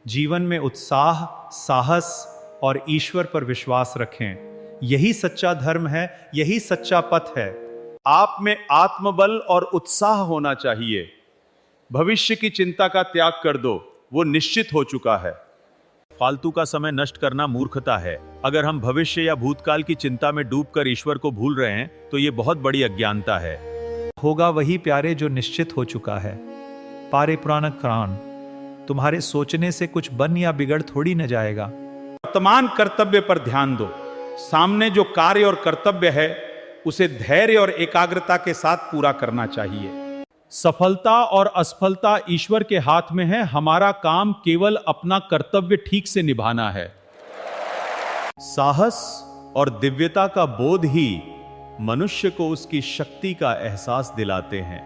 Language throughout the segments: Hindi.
जीवन में उत्साह, साहस और ईश्वर पर विश्वास रखें। यही सच्चा धर्म है, यही सच्चा पथ है। आप में आत्मबल और उत्साह होना चाहिए। भविष्य की चिंता का त्याग कर दो, वो निश्चित हो चुका है। फालतू का समय नष्ट करना मूर्खता है। अगर हम भविष्य या भूतकाल की चिंता में डूबकर ईश्वर को भूल रहे हैं तो ये बहुत बड़ी अज्ञानता है। होगा वही प्यारे जो निश्चित हो चुका है। पारे पुराण प्राण, तुम्हारे सोचने से कुछ बन या बिगड़ थोड़ी न जाएगा। वर्तमान कर्तव्य पर ध्यान दो। सामने जो कार्य और कर्तव्य है उसे धैर्य और एकाग्रता के साथ पूरा करना चाहिए। सफलता और असफलता ईश्वर के हाथ में है। हमारा काम केवल अपना कर्तव्य ठीक से निभाना है। साहस और दिव्यता का बोध ही मनुष्य को उसकी शक्ति का एहसास दिलाते हैं।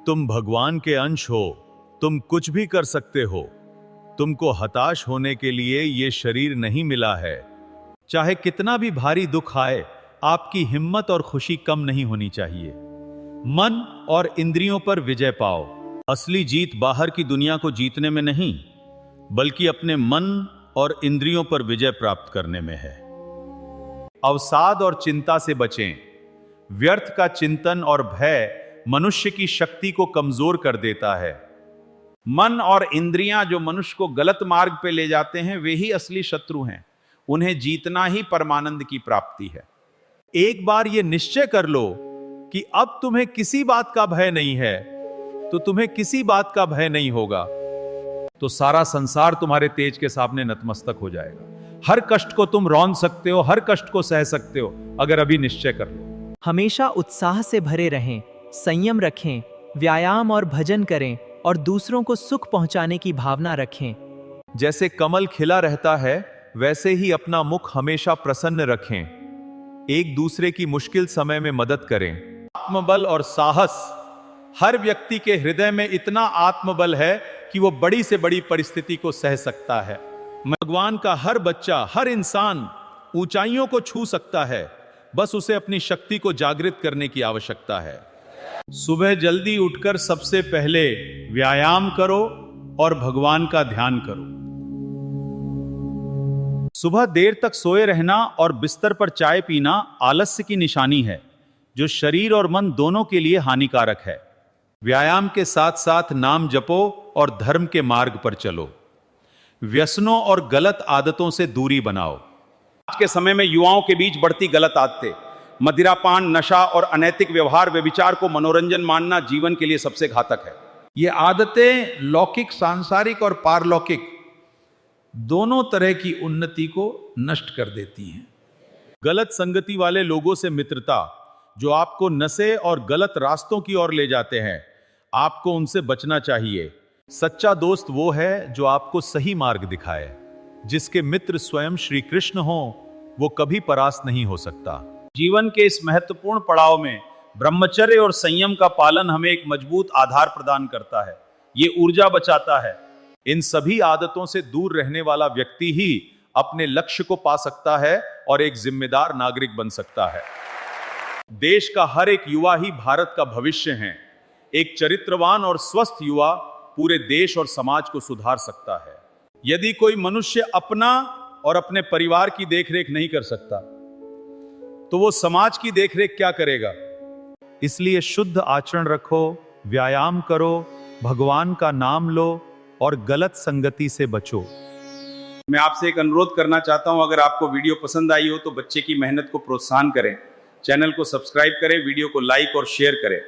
तुम भगवान के अंश हो, तुम कुछ भी कर सकते हो। तुमको हताश होने के लिए यह शरीर नहीं मिला है। चाहे कितना भी भारी दुख आए, आपकी हिम्मत और खुशी कम नहीं होनी चाहिए। मन और इंद्रियों पर विजय पाओ। असली जीत बाहर की दुनिया को जीतने में नहीं, बल्कि अपने मन और इंद्रियों पर विजय प्राप्त करने में है। अवसाद और चिंता से बचें। व्यर्थ का चिंतन और भय मनुष्य की शक्ति को कमजोर कर देता है। मन और इंद्रियां जो मनुष्य को गलत मार्ग पे ले जाते हैं, वे ही असली शत्रु हैं। उन्हें जीतना ही परमानंद की प्राप्ति है। एक बार यह निश्चय कर लो कि अब तुम्हें किसी बात का भय नहीं है, तो तुम्हें किसी बात का भय नहीं होगा, तो सारा संसार तुम्हारे तेज के सामने नतमस्तक हो जाएगा। हर कष्ट को तुम रौंद सकते हो, हर कष्ट को सह सकते हो, अगर अभी निश्चय कर लो। हमेशा उत्साह से भरे रहें, संयम रखें, व्यायाम और भजन करें और दूसरों को सुख पहुंचाने की भावना रखें। जैसे कमल खिला रहता है, वैसे ही अपना मुख हमेशा प्रसन्न रखें। एक दूसरे की मुश्किल समय में मदद करें। आत्मबल और साहस। हर व्यक्ति के हृदय में इतना आत्मबल है कि वो बड़ी से बड़ी परिस्थिति को सह सकता है। भगवान का हर बच्चा, हर इंसान ऊंचाइयों को छू सकता है। बस उसे अपनी शक्ति को जागृत करने की आवश्यकता है। सुबह जल्दी उठकर सबसे पहले व्यायाम करो और भगवान का ध्यान करो। सुबह देर तक सोए रहना और बिस्तर पर चाय पीना आलस्य की निशानी है, जो शरीर और मन दोनों के लिए हानिकारक है। व्यायाम के साथ साथ नाम जपो और धर्म के मार्ग पर चलो। व्यसनों और गलत आदतों से दूरी बनाओ। आज के समय में युवाओं के बीच बढ़ती गलत आदतें, मदिरापान, नशा और अनैतिक व्यवहार, व्यभिचार को मनोरंजन मानना जीवन के लिए सबसे घातक है। ये आदतें लौकिक, सांसारिक और पारलौकिक दोनों तरह की उन्नति को नष्ट कर देती हैं। गलत संगति वाले लोगों से मित्रता, जो आपको नशे और गलत रास्तों की ओर ले जाते हैं, आपको उनसे बचना चाहिए। सच्चा दोस्त वो है जो आपको सही मार्ग दिखाए। जिसके मित्र स्वयं श्री कृष्ण हो, वो कभी परास्त नहीं हो सकता। जीवन के इस महत्वपूर्ण पड़ाव में ब्रह्मचर्य और संयम का पालन हमें एक मजबूत आधार प्रदान करता है। ये ऊर्जा बचाता है। इन सभी आदतों से दूर रहने वाला व्यक्ति ही अपने लक्ष्य को पा सकता है और एक जिम्मेदार नागरिक बन सकता है। देश का हर एक युवा ही भारत का भविष्य है। एक चरित्रवान और स्वस्थ युवा पूरे देश और समाज को सुधार सकता है। यदि कोई मनुष्य अपना और अपने परिवार की देखरेख नहीं कर सकता, तो वो समाज की देखरेख क्या करेगा? इसलिए शुद्ध आचरण रखो, व्यायाम करो, भगवान का नाम लो और गलत संगति से बचो। मैं आपसे एक अनुरोध करना चाहता हूं, अगर आपको वीडियो पसंद आई हो तो बच्चे की मेहनत को प्रोत्साहन करें, चैनल को सब्सक्राइब करें, वीडियो को लाइक और शेयर करें।